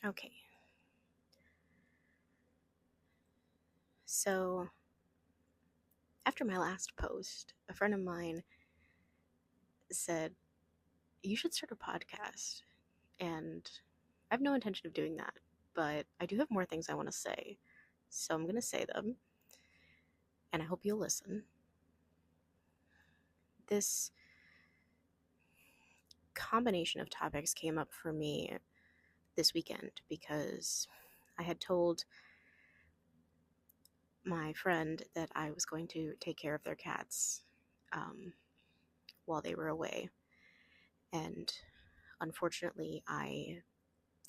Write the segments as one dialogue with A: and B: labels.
A: Okay. So, after my last post, a friend of mine said, "You should start a podcast." And I have no intention of doing that, but I do have more things I want to say. So, I'm going to say them, and I hope you'll listen. This combination of topics came up for me this weekend because I had told my friend that I was going to take care of their cats um, while they were away. And unfortunately, I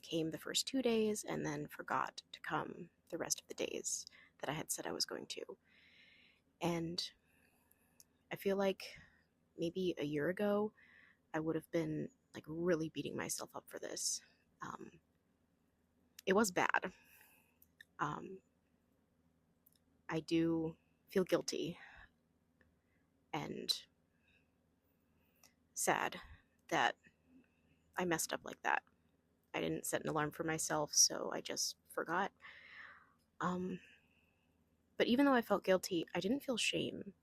A: came the first 2 days and then forgot to come the rest of the days that I had said I was going to. And I feel like maybe a year ago, I would have been like really beating myself up for this. Um, it was bad. Um, I do feel guilty and sad that I messed up like that. I didn't set an alarm for myself, so I just forgot. Um, but even though I felt guilty, I didn't feel shame.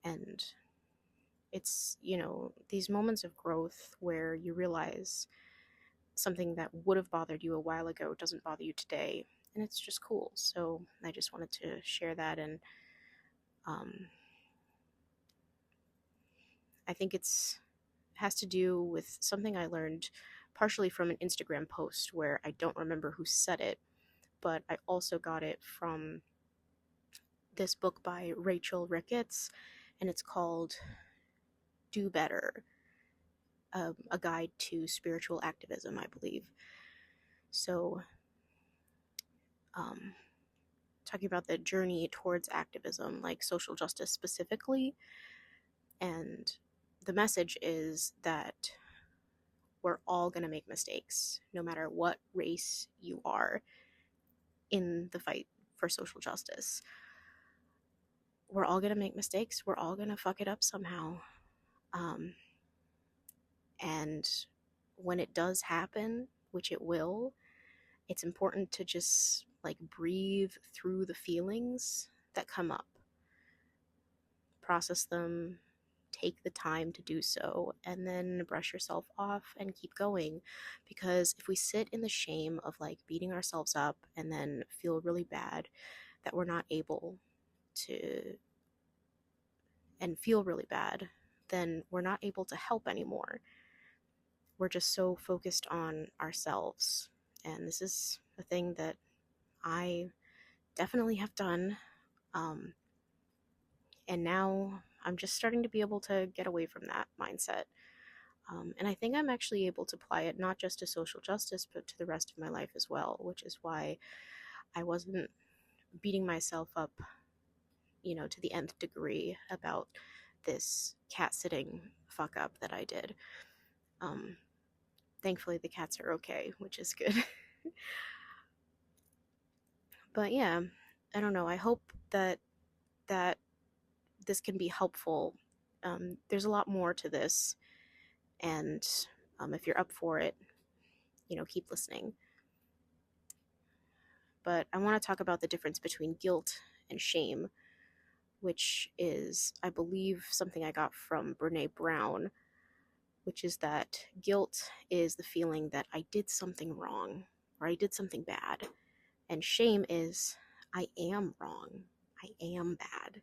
A: And it's, these moments of growth where you realize something that would have bothered you a while ago doesn't bother you today. And it's just cool. So I just wanted to share that. And um, I think has to do with something I learned partially from an Instagram post where I don't remember who said it, but I also got it from this book by Rachel Ricketts, and it's called Do Better, a guide to spiritual activism, I believe. So, um, talking about the journey towards activism, like social justice specifically, and the message is that we're all going to make mistakes, no matter what race you are in the fight for social justice. We're all going to make mistakes. We're all going to fuck it up somehow. Um, and when it does happen, which it will, it's important to just like breathe through the feelings that come up, process them, take the time to do so, and then brush yourself off and keep going. Because if we sit in the shame of like beating ourselves up and then feel really bad that we're not able to, and feel really bad, then we're not able to help anymore. We're just so focused on ourselves. And this is a thing that I definitely have done. Um, and now I'm just starting to be able to get away from that mindset. And I think I'm actually able to apply it not just to social justice, but to the rest of my life as well, which is why I wasn't beating myself up, to the nth degree about this cat sitting fuck up that I did. Um, Thankfully, the cats are okay, which is good. But yeah, I don't know. I hope that this can be helpful. There's a lot more to this, and if you're up for it, keep listening. But I want to talk about the difference between guilt and shame, which is, I believe, something I got from Brene Brown, which is that guilt is the feeling that I did something wrong or I did something bad, and shame is I am wrong, I am bad.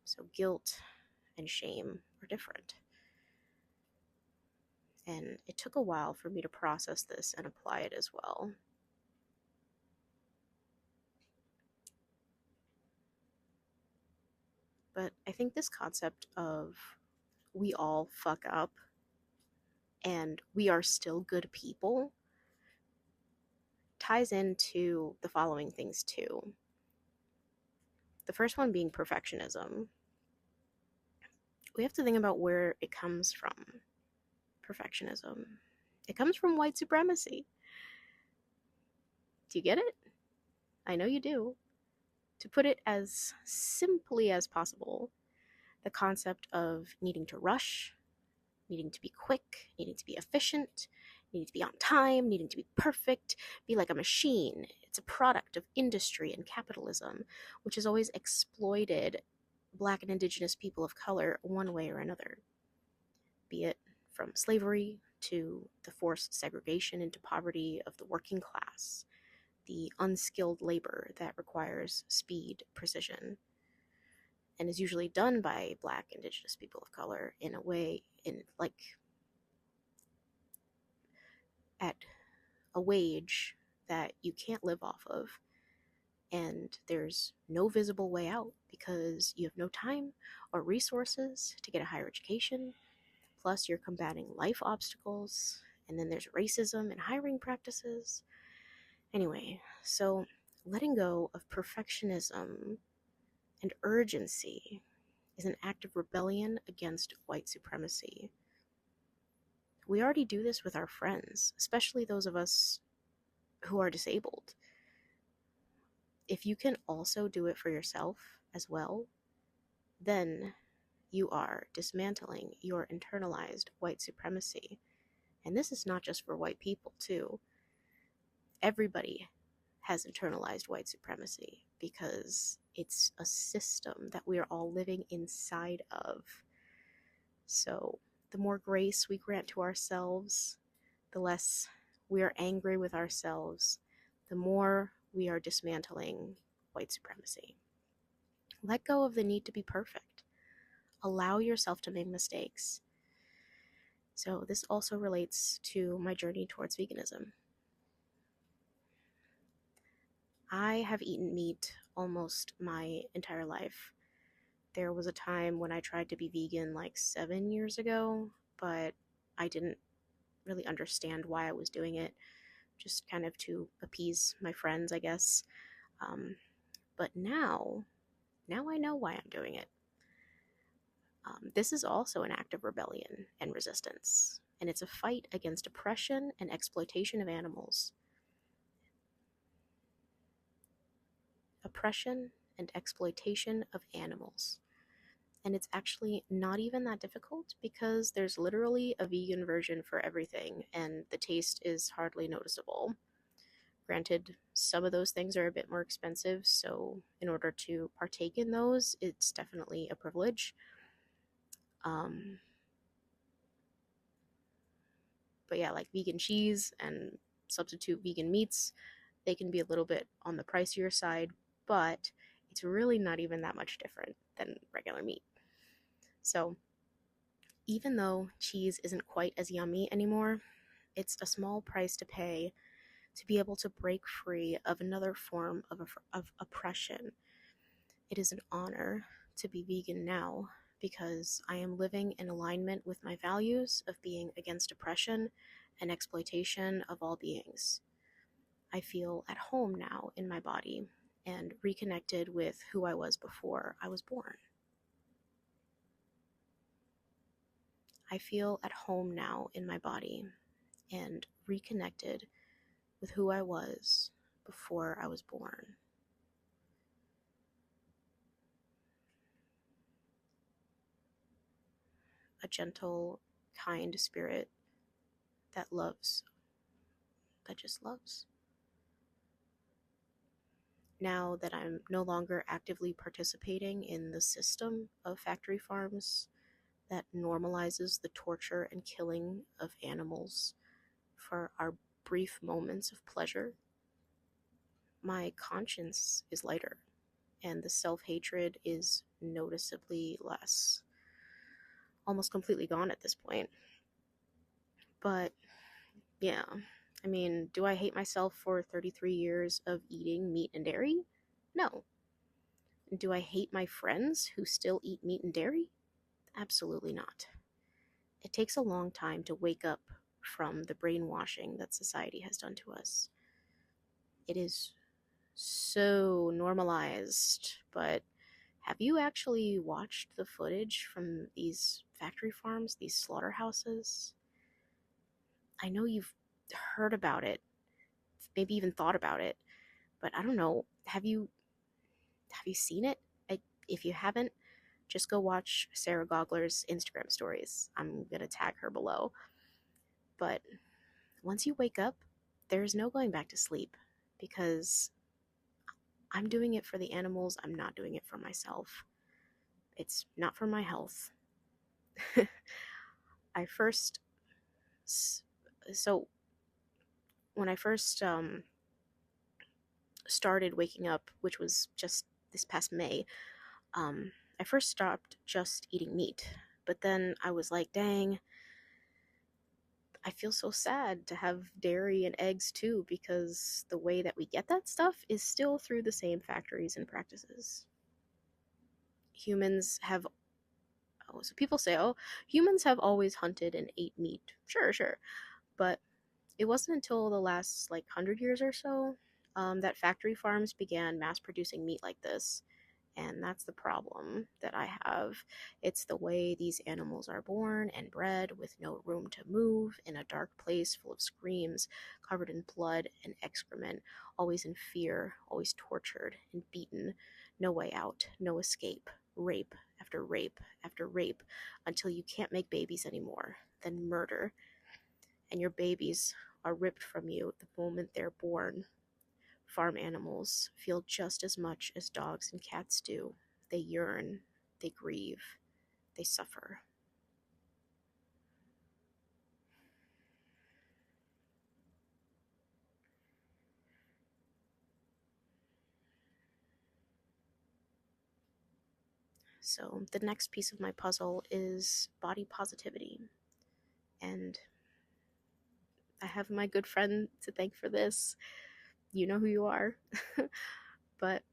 A: So guilt and shame are different. And it took a while for me to process this and apply it as well. But I think this concept of we all fuck up and we are still good people ties into the following things too. The first one being perfectionism. We have to think about where it comes from. Perfectionism. It comes from white supremacy. Do you get it? I know you do. To put it as simply as possible, the concept of needing to rush, needing to be quick, needing to be efficient, needing to be on time, needing to be perfect, be like a machine. It's a product of industry and capitalism, which has always exploited Black and Indigenous people of color one way or another, be it from slavery to the forced segregation into poverty of the working class, the unskilled labor that requires speed, precision, and is usually done by Black, Indigenous people of color in a way, in like at a wage that you can't live off of, and there's no visible way out because you have no time or resources to get a higher education. Plus, you're combating life obstacles, and then there's racism and hiring practices. Anyway, so letting go of perfectionism and urgency is an act of rebellion against white supremacy. We already do this with our friends, especially those of us who are disabled. If you can also do it for yourself as well, then you are dismantling your internalized white supremacy. And this is not just for white people, too. Everybody has internalized white supremacy because it's a system that we are all living inside of. So, the more grace we grant to ourselves, the less we are angry with ourselves, the more we are dismantling white supremacy. Let go of the need to be perfect. Allow yourself to make mistakes. So, this also relates to my journey towards veganism. I have eaten meat almost my entire life. There was a time when I tried to be vegan like 7 years ago, but I didn't really understand why I was doing it, just kind of to appease my friends, I guess. But now I know why I'm doing it. This is also an act of rebellion and resistance, and it's a fight against oppression and exploitation of animals. Oppression and exploitation of animals. And it's actually not even that difficult because there's literally a vegan version for everything, and the taste is hardly noticeable. Granted, some of those things are a bit more expensive, so in order to partake in those, it's definitely a privilege. But yeah, like vegan cheese and substitute vegan meats, they can be a little bit on the pricier side, but it's really not even that much different than regular meat. So even though cheese isn't quite as yummy anymore, it's a small price to pay to be able to break free of another form of oppression. It is an honor to be vegan now because I am living in alignment with my values of being against oppression and exploitation of all beings. I feel at home now in my body and reconnected with who I was before I was born. I feel at home now in my body and reconnected with who I was before I was born. A gentle, kind spirit that loves, that just loves. Now that I'm no longer actively participating in the system of factory farms that normalizes the torture and killing of animals for our brief moments of pleasure, my conscience is lighter and the self-hatred is noticeably less. Almost completely gone at this point. But yeah, I mean, do I hate myself for 33 years of eating meat and dairy? No. Do I hate my friends who still eat meat and dairy? Absolutely not. It takes a long time to wake up from the brainwashing that society has done to us. It is so normalized, but have you actually watched the footage from these factory farms, these slaughterhouses? I know you've heard about it, maybe even thought about it, but I don't know. Have you seen it? If you haven't, Just go watch Sarah Gogler's Instagram stories. I'm going to tag her below. But once you wake up, there's no going back to sleep because I'm doing it for the animals. I'm not doing it for myself. It's not for my health. I first, so when I first started waking up, which was just this past May, I first stopped just eating meat. But then I was like, dang, I feel so sad to have dairy and eggs too, because the way that we get that stuff is still through the same factories and practices. Humans have, oh, so people say, oh, humans have always hunted and ate meat. Sure, sure. But it wasn't until the last like 100 years or so that factory farms began mass producing meat like this. And that's the problem that I have. It's the way these animals are born and bred with no room to move in a dark place full of screams, covered in blood and excrement, always in fear, always tortured and beaten. No way out, no escape. Rape after rape after rape until you can't make babies anymore. Then murder. And your babies are ripped from you the moment they're born. Farm animals feel just as much as dogs and cats do. They yearn, they grieve, they suffer. So, the next piece of my puzzle is body positivity. And I have my good friend to thank for this. You know who you are. But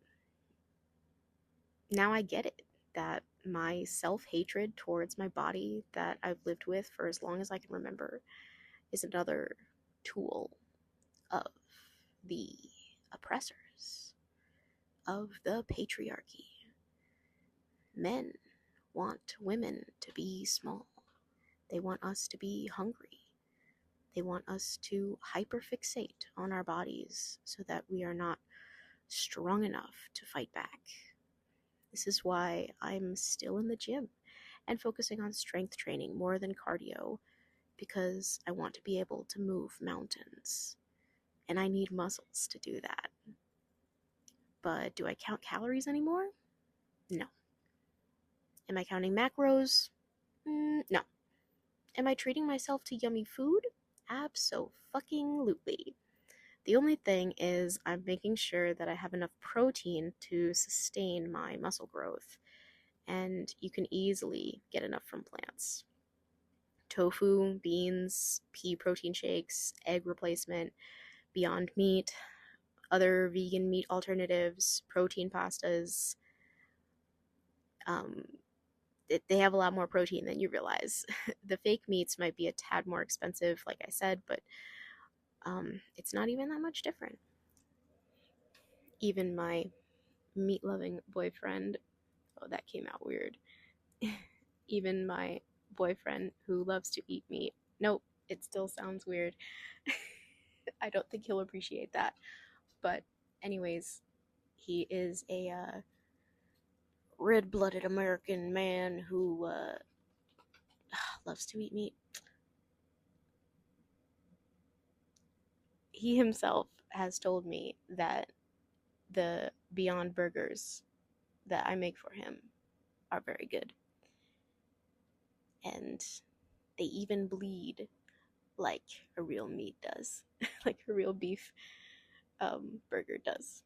A: now I get it that my self hatred towards my body that I've lived with for as long as I can remember is another tool of the oppressors, of the patriarchy. Men want women to be small. They want us to be hungry. They want us to hyperfixate on our bodies so that we are not strong enough to fight back. This is why I'm still in the gym and focusing on strength training more than cardio, because I want to be able to move mountains. And I need muscles to do that. But do I count calories anymore? No. Am I counting macros? No. Am I treating myself to yummy food? Abso-fucking-lutely. The only thing is I'm making sure that I have enough protein to sustain my muscle growth, and you can easily get enough from plants. Tofu, beans, pea protein shakes, egg replacement, Beyond Meat, other vegan meat alternatives, protein pastas. Um, they have a lot more protein than you realize. The fake meats might be a tad more expensive, like I said, but it's not even that much different. Even my meat loving boyfriend, oh, that came out weird. Even my boyfriend who loves to eat meat, nope, it still sounds weird. I don't think he'll appreciate that. But, anyways, he is a red blooded American man who loves to eat meat. He himself has told me that the Beyond Burgers that I make for him are very good. And they even bleed like a real meat does, like a real beef burger does.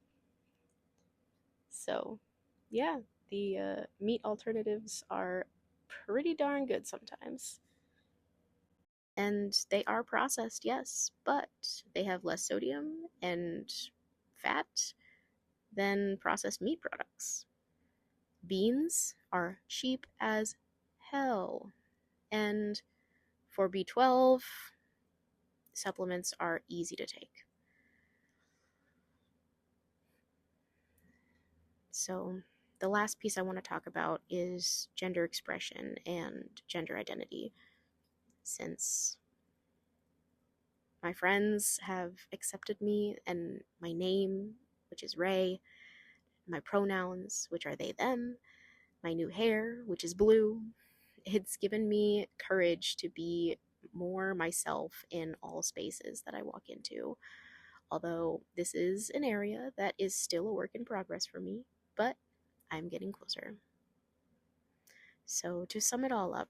A: So, yeah, the meat alternatives are pretty darn good sometimes. And they are processed, yes, but they have less sodium and fat than processed meat products. Beans are cheap as hell. And for B12, supplements are easy to take. So, the last piece I want to talk about is gender expression and gender identity. Since my friends have accepted me and my name, which is Ray, my pronouns, which are they, them, my new hair, which is blue. It's given me courage to be more myself in all spaces that I walk into. Although this is an area that is still a work in progress for me, but I'm getting closer. So, to sum it all up,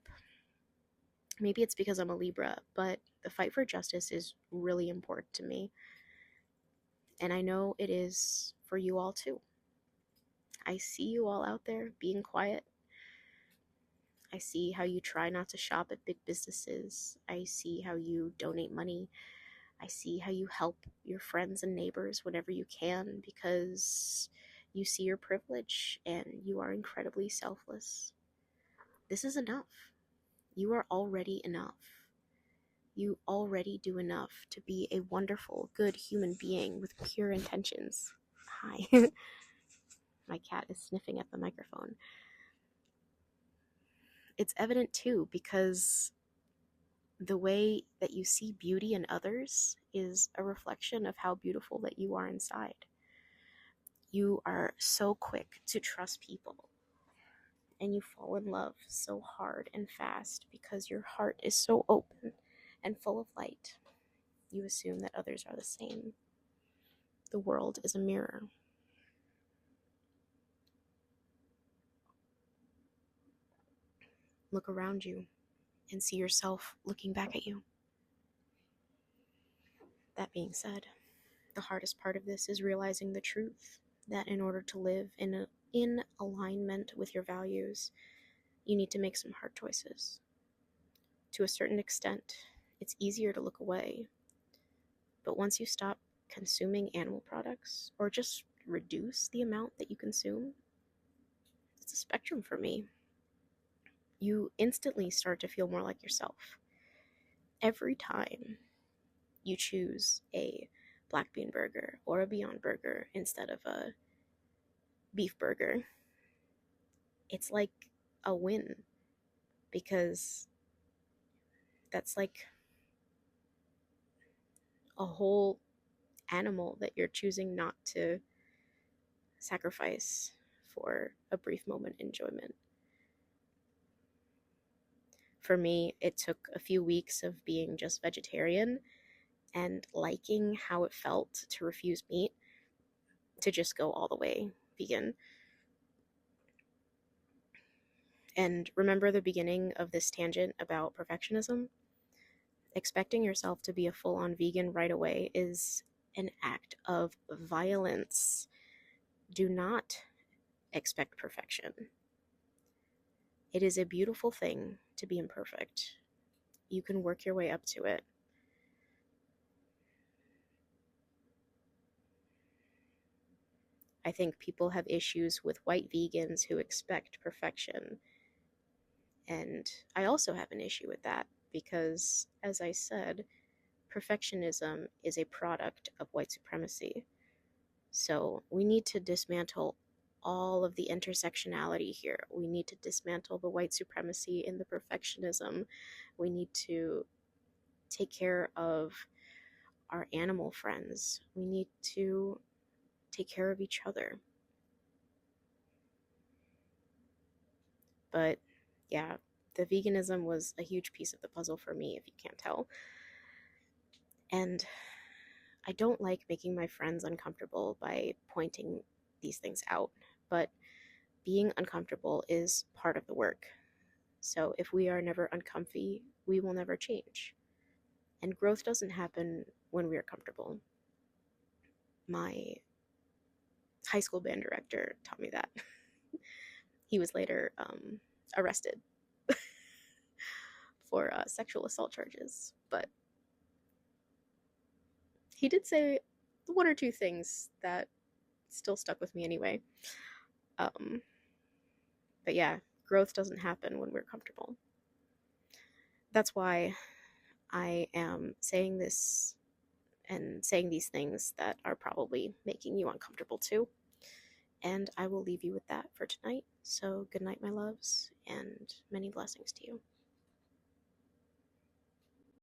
A: maybe it's because I'm a Libra, but the fight for justice is really important to me. And I know it is for you all too. I see you all out there being quiet. I see how you try not to shop at big businesses. I see how you donate money. I see how you help your friends and neighbors whenever you can because you see your privilege and you are incredibly selfless. This is enough. You are already enough. You already do enough to be a wonderful, good human being with pure intentions. Hi. My cat is sniffing at the microphone. It's evident too because the way that you see beauty in others is a reflection of how beautiful that you are inside. You are so quick to trust people and you fall in love so hard and fast because your heart is so open and full of light. You assume that others are the same. The world is a mirror. Look around you and see yourself looking back at you. That being said, the hardest part of this is realizing the truth that in order to live in alignment with your values, you need to make some hard choices. To a certain extent, it's easier to look away. But once you stop consuming animal products or just reduce the amount that you consume, it's a spectrum for me. You instantly start to feel more like yourself. Every time you choose a black bean burger or a Beyond Burger instead of a beef burger, it's like a win because that's like a whole animal that you're choosing not to sacrifice for a brief moment enjoyment. For me, it took a few weeks of being just vegetarian and liking how it felt to refuse meat to just go all the way vegan. And remember the beginning of this tangent about perfectionism? Expecting yourself to be a full on vegan right away is an act of violence. Do not expect perfection. It is a beautiful thing to be imperfect. You can work your way up to it. I think people have issues with white vegans who expect perfection. And I also have an issue with that because, as I said, perfectionism is a product of white supremacy. So we need to dismantle all of the intersectionality here. We need to dismantle the white supremacy and the perfectionism. We need to take care of our animal friends. We need to take care of each other. But yeah, the veganism was a huge piece of the puzzle for me, if you can't tell. And I don't like making my friends uncomfortable by pointing these things out, but being uncomfortable is part of the work. So if we are never uncomfy, we will never change. And growth doesn't happen when we are comfortable. My high school band director taught me that. He was later arrested for sexual assault charges, but he did say one or two things that still stuck with me anyway. But yeah, growth doesn't happen when we're comfortable. That's why I am saying this and saying these things that are probably making you uncomfortable too. And I will leave you with that for tonight. So good night, my loves, and many blessings to you.